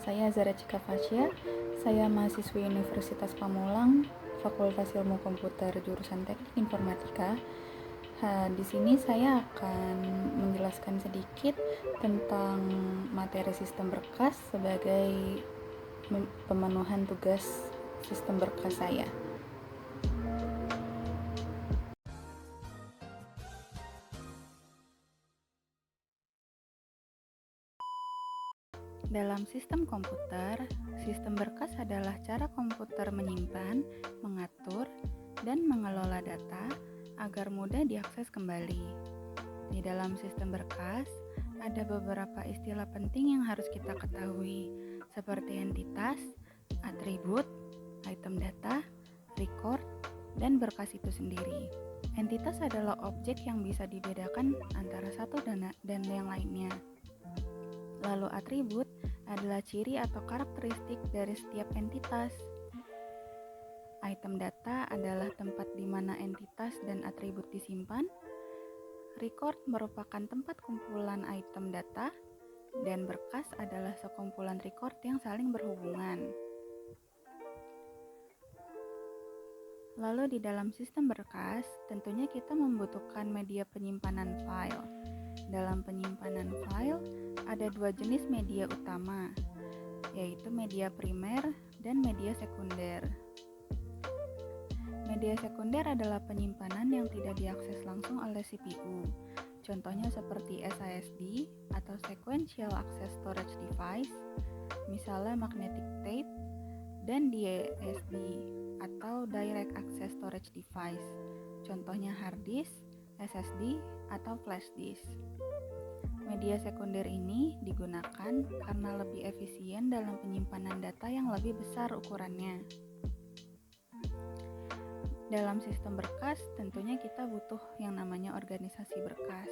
saya Zara Cika Fasya. Saya mahasiswi Universitas Pamulang, Fakultas Ilmu Komputer jurusan Teknik Informatika. Di sini saya akan menjelaskan sedikit tentang materi sistem berkas sebagai pemenuhan tugas sistem berkas saya. Dalam sistem komputer, sistem berkas adalah cara komputer menyimpan, mengatur, dan mengelola data agar mudah diakses kembali. Di dalam sistem berkas, ada beberapa istilah penting yang harus kita ketahui, seperti entitas, atribut, item data, record, dan berkas itu sendiri. Entitas adalah objek yang bisa dibedakan antara satu dan yang lainnya. Lalu atribut adalah ciri atau karakteristik dari setiap entitas. Item data adalah tempat di mana entitas dan atribut disimpan. Record merupakan tempat kumpulan item data, dan berkas adalah sekumpulan record yang saling berhubungan. Lalu di dalam sistem berkas, tentunya kita membutuhkan media penyimpanan file. Dalam penyimpanan file, ada dua jenis media utama, yaitu media primer dan media sekunder. Media sekunder adalah penyimpanan yang tidak diakses langsung oleh CPU. Contohnya seperti SSD atau Sequential Access Storage Device, misalnya magnetic tape, dan DSD atau Direct Access Storage Device, contohnya hard disk, SSD, atau flash disk. Media sekunder ini digunakan karena lebih efisien dalam penyimpanan data yang lebih besar ukurannya. Dalam sistem berkas, tentunya kita butuh yang namanya organisasi berkas.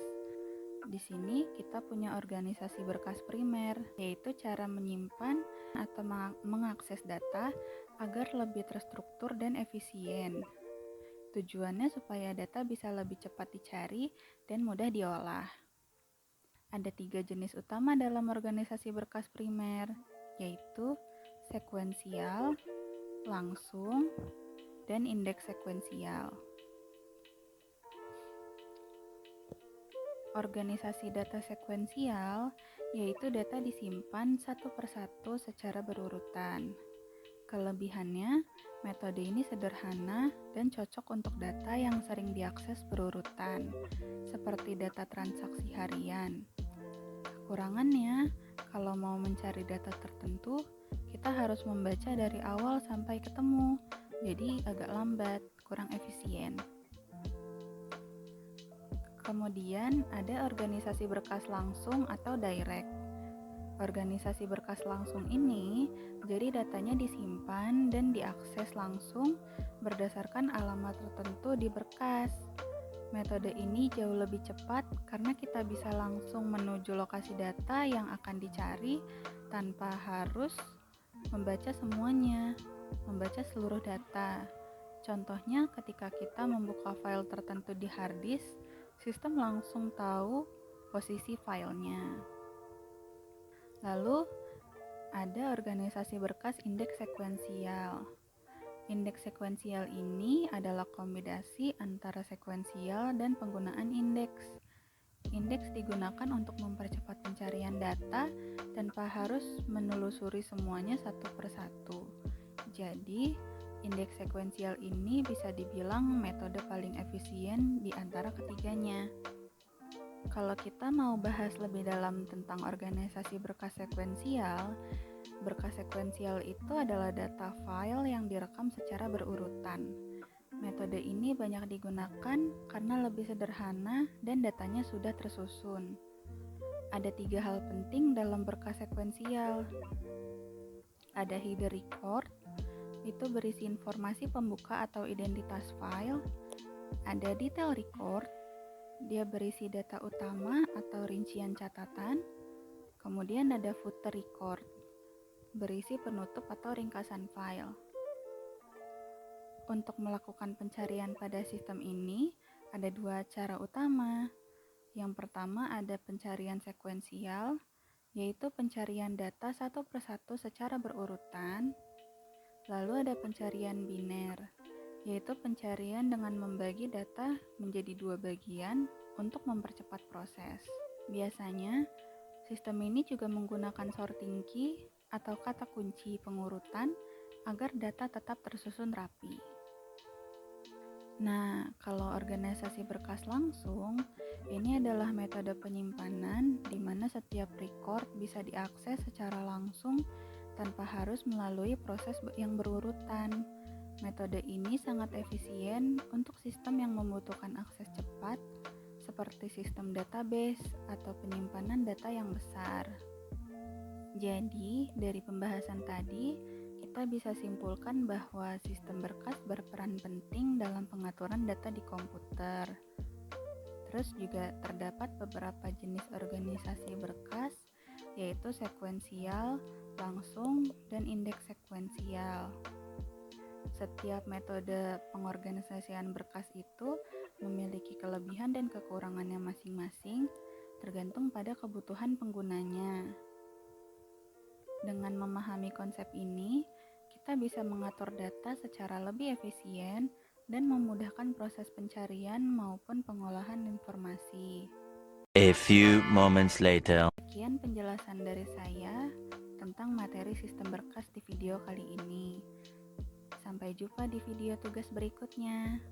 Di sini kita punya organisasi berkas primer, yaitu cara menyimpan atau mengakses data agar lebih terstruktur dan efisien. Tujuannya supaya data bisa lebih cepat dicari dan mudah diolah. Ada 3 jenis utama dalam organisasi berkas primer, yaitu sekuensial, langsung, dan indeks sekuensial. Organisasi data sekuensial yaitu data disimpan satu persatu secara berurutan. Kelebihannya, metode ini sederhana dan cocok untuk data yang sering diakses berurutan, seperti data transaksi harian. Kekurangannya, kalau mau mencari data tertentu, kita harus membaca dari awal sampai ketemu, jadi agak lambat, kurang efisien. Kemudian ada organisasi berkas langsung atau direct. Organisasi berkas langsung ini, jadi datanya disimpan dan diakses langsung berdasarkan alamat tertentu di berkas. Metode ini jauh lebih cepat karena kita bisa langsung menuju lokasi data yang akan dicari tanpa harus membaca semuanya, membaca seluruh data. Contohnya ketika kita membuka file tertentu di hard disk, sistem langsung tahu posisi filenya. Lalu ada organisasi berkas indeks sekuensial. Indeks sekuensial ini adalah kombinasi antara sekuensial dan penggunaan indeks. Indeks digunakan untuk mempercepat pencarian data tanpa harus menelusuri semuanya satu persatu. Jadi, indeks sekuensial ini bisa dibilang metode paling efisien di antara ketiganya. Kalau kita mau bahas lebih dalam tentang organisasi berkas sekuensial itu adalah data file yang direkam secara berurutan. Metode ini banyak digunakan karena lebih sederhana dan datanya sudah tersusun. Ada 3 hal penting dalam berkas sekuensial. Ada header record, itu berisi informasi pembuka atau identitas file. Ada detail record, dia berisi data utama atau rincian catatan. Kemudian ada footer record, berisi penutup atau ringkasan file. Untuk melakukan pencarian pada sistem ini, ada 2 cara utama. Yang pertama ada pencarian sekuensial, yaitu pencarian data satu persatu secara berurutan. Lalu ada pencarian biner, yaitu pencarian dengan membagi data menjadi 2 bagian untuk mempercepat proses. Biasanya, sistem ini juga menggunakan sorting key atau kata kunci pengurutan agar data tetap tersusun rapi. Nah, kalau organisasi berkas langsung, ini adalah metode penyimpanan di mana setiap record bisa diakses secara langsung tanpa harus melalui proses yang berurutan. Metode ini sangat efisien untuk sistem yang membutuhkan akses cepat, seperti sistem database atau penyimpanan data yang besar. Jadi, dari pembahasan tadi, kita bisa simpulkan bahwa sistem berkas berperan penting dalam pengaturan data di komputer. Terus juga terdapat beberapa jenis organisasi berkas, yaitu sekuensial, langsung, dan indeks sekuensial. Setiap metode pengorganisasian berkas itu memiliki kelebihan dan kekurangannya masing-masing, tergantung pada kebutuhan penggunanya. Dengan memahami konsep ini, kita bisa mengatur data secara lebih efisien dan memudahkan proses pencarian maupun pengolahan informasi. A few moments later. Sekian penjelasan dari saya tentang materi sistem berkas di video kali ini. Sampai jumpa di video tugas berikutnya.